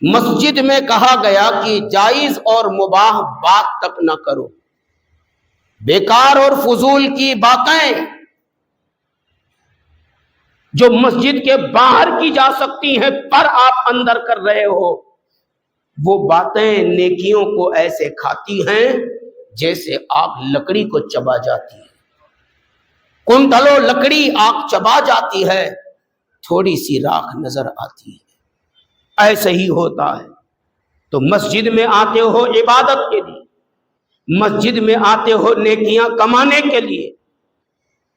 مسجد میں کہا گیا کہ جائز اور مباح بات تک نہ کرو، بیکار اور فضول کی باتیں جو مسجد کے باہر کی جا سکتی ہیں پر آپ اندر کر رہے ہو، وہ باتیں نیکیوں کو ایسے کھاتی ہیں جیسے آگ لکڑی کو چبا جاتی ہے۔ کنٹلو لکڑی آگ چبا جاتی ہے، تھوڑی سی راکھ نظر آتی ہے، ایسے ہی ہوتا ہے۔ تو مسجد میں آتے ہو عبادت کے لیے، مسجد میں آتے ہو نیکیاں کمانے کے لیے،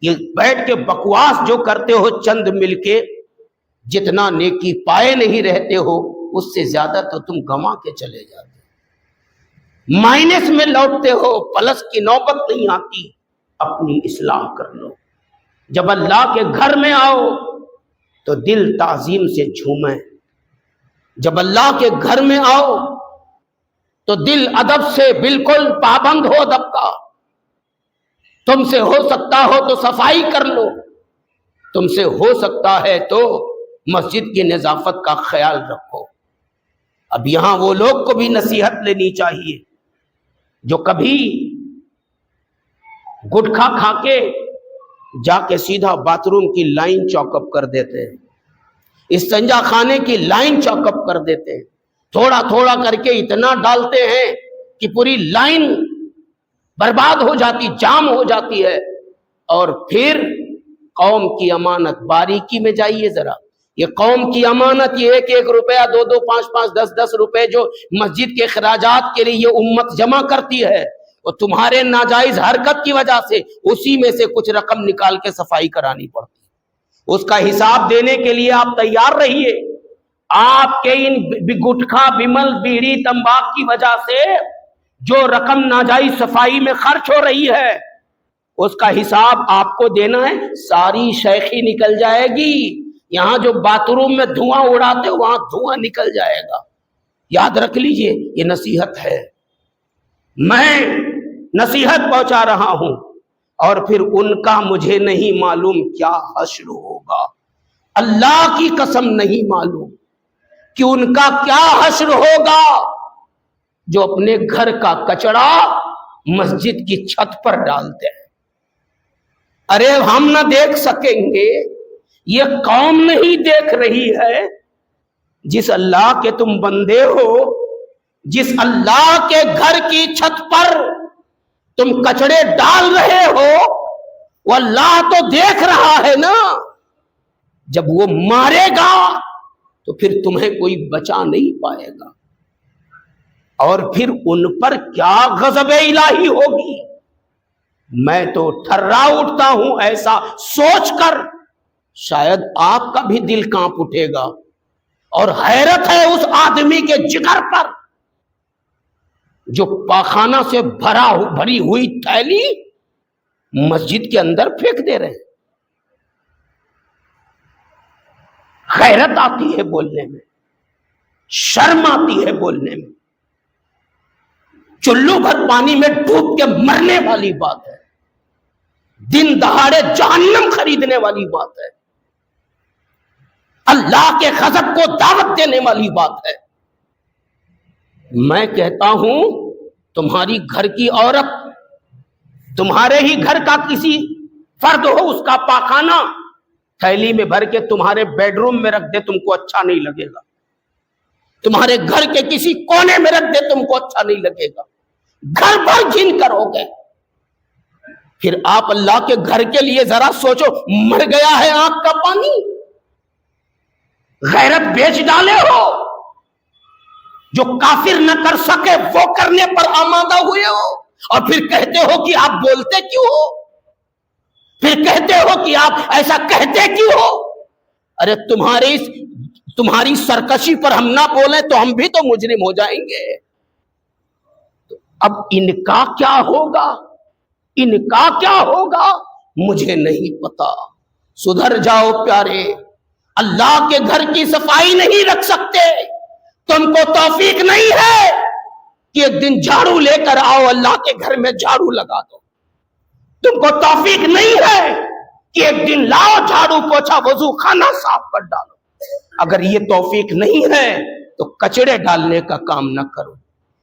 یہ بیٹھ کے بکواس جو کرتے ہو چند مل کے، جتنا نیکی پائے نہیں رہتے ہو اس سے زیادہ تو تم گما کے چلے جاتے ہو، مائنس میں لوٹتے ہو، پلس کی نوبت نہیں آتی۔ اپنی اصلاح کر لو۔ جب اللہ کے گھر میں آؤ تو دل تعظیم سے جھومے، جب اللہ کے گھر میں آؤ تو دل ادب سے بالکل پابند ہو ادب کا۔ تم سے ہو سکتا ہو تو صفائی کر لو، تم سے ہو سکتا ہے تو مسجد کی نظافت کا خیال رکھو۔ اب یہاں وہ لوگ کو بھی نصیحت لینی چاہیے جو کبھی گٹکھا کھا کے جا کے سیدھا باتھ روم کی لائن چوک اپ کر دیتے ہیں، استنجا خانے کی لائن چوک اپ کر دیتے ہیں، تھوڑا تھوڑا کر کے اتنا ڈالتے ہیں کہ پوری لائن برباد ہو جاتی، جام ہو جاتی ہے۔ اور پھر قوم کی امانت، باریکی میں جائیے ذرا، یہ قوم کی امانت، یہ ایک روپیہ، دو دو، پانچ پانچ، دس دس روپے جو مسجد کے اخراجات کے لیے یہ امت جمع کرتی ہے، اور تمہارے ناجائز حرکت کی وجہ سے اسی میں سے کچھ رقم نکال کے صفائی کرانی پڑتی ہے۔ اس کا حساب دینے کے لیے آپ تیار رہیے۔ آپ کے ان گٹکھا، بمل، بیڑی، تمباک کی وجہ سے جو رقم ناجائز صفائی میں خرچ ہو رہی ہے اس کا حساب آپ کو دینا ہے۔ ساری شیخی نکل جائے گی، یہاں جو باتھ روم میں دھواں اڑاتے وہاں دھواں نکل جائے گا۔ یاد رکھ لیجئے، یہ نصیحت ہے، میں نصیحت پہنچا رہا ہوں۔ اور پھر ان کا مجھے نہیں معلوم کیا حشر ہوگا، اللہ کی قسم نہیں معلوم کہ ان کا کیا حشر ہوگا جو اپنے گھر کا کچڑا مسجد کی چھت پر ڈالتے ہیں۔ ارے ہم نہ دیکھ سکیں گے، یہ قوم نہیں دیکھ رہی ہے؟ جس اللہ کے تم بندے ہو، جس اللہ کے گھر کی چھت پر تم کچڑے ڈال رہے ہو، وہ اللہ تو دیکھ رہا ہے نا۔ جب وہ مارے گا تو پھر تمہیں کوئی بچا نہیں پائے گا، اور پھر ان پر کیا غضب الہی ہوگی۔ میں تو تھرا اٹھتا ہوں ایسا سوچ کر، شاید آپ کا بھی دل کانپ اٹھے گا۔ اور حیرت ہے اس آدمی کے جگر پر جو پاخانہ سے بھری ہوئی تھیلی مسجد کے اندر پھینک دے رہے ہیں۔ غیرت آتی ہے بولنے میں، شرم آتی ہے بولنے میں، چلو بھر پانی میں ڈوب کے مرنے والی بات ہے، دن دہاڑے جہنم خریدنے والی بات ہے، اللہ کے غضب کو دعوت دینے والی بات ہے۔ میں کہتا ہوں تمہاری گھر کی عورت، تمہارے ہی گھر کا کسی فرد ہو، اس کا پاخانہ تھیلی میں بھر کے تمہارے بیڈ روم میں رکھ دے، تم کو اچھا نہیں لگے گا۔ تمہارے گھر کے کسی کونے میں رکھ دے، تم کو اچھا نہیں لگے گا، گھر بھر گھن کرو گے۔ پھر آپ اللہ کے گھر کے لیے ذرا سوچو، مر گیا ہے آنکھ کا پانی، غیرت بیچ ڈالے ہو، جو کافر نہ کر سکے وہ کرنے پر آمادہ ہوئے ہو، اور پھر کہتے ہو کہ آپ بولتے کیوں ہو، پھر کہتے ہو کہ آپ ایسا کہتے کیوں ہو۔ ارے تمہاری سرکشی پر ہم نہ بولیں تو ہم بھی تو مجرم ہو جائیں گے۔ اب ان کا کیا ہوگا، ان کا کیا ہوگا مجھے نہیں پتا۔ سدھر جاؤ پیارے، اللہ کے گھر کی صفائی نہیں رکھ سکتے، تم کو توفیق نہیں ہے کہ ایک دن جھاڑو لے کر آؤ اللہ کے گھر میں جھاڑو لگا دو، تم کو توفیق نہیں ہے کہ ایک دن لاؤ جھاڑو پوچھا وضو خانہ صاف کر ڈالو۔ اگر یہ توفیق نہیں ہے تو کچڑے ڈالنے کا کام نہ کرو،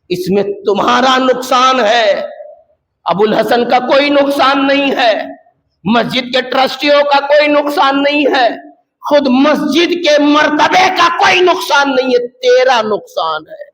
اس میں تمہارا نقصان ہے، ابو الحسن کا کوئی نقصان نہیں ہے، مسجد کے ٹرسٹیوں کا کوئی نقصان نہیں ہے، خود مسجد کے مرتبے کا کوئی نقصان نہیں ہے، تیرا نقصان ہے۔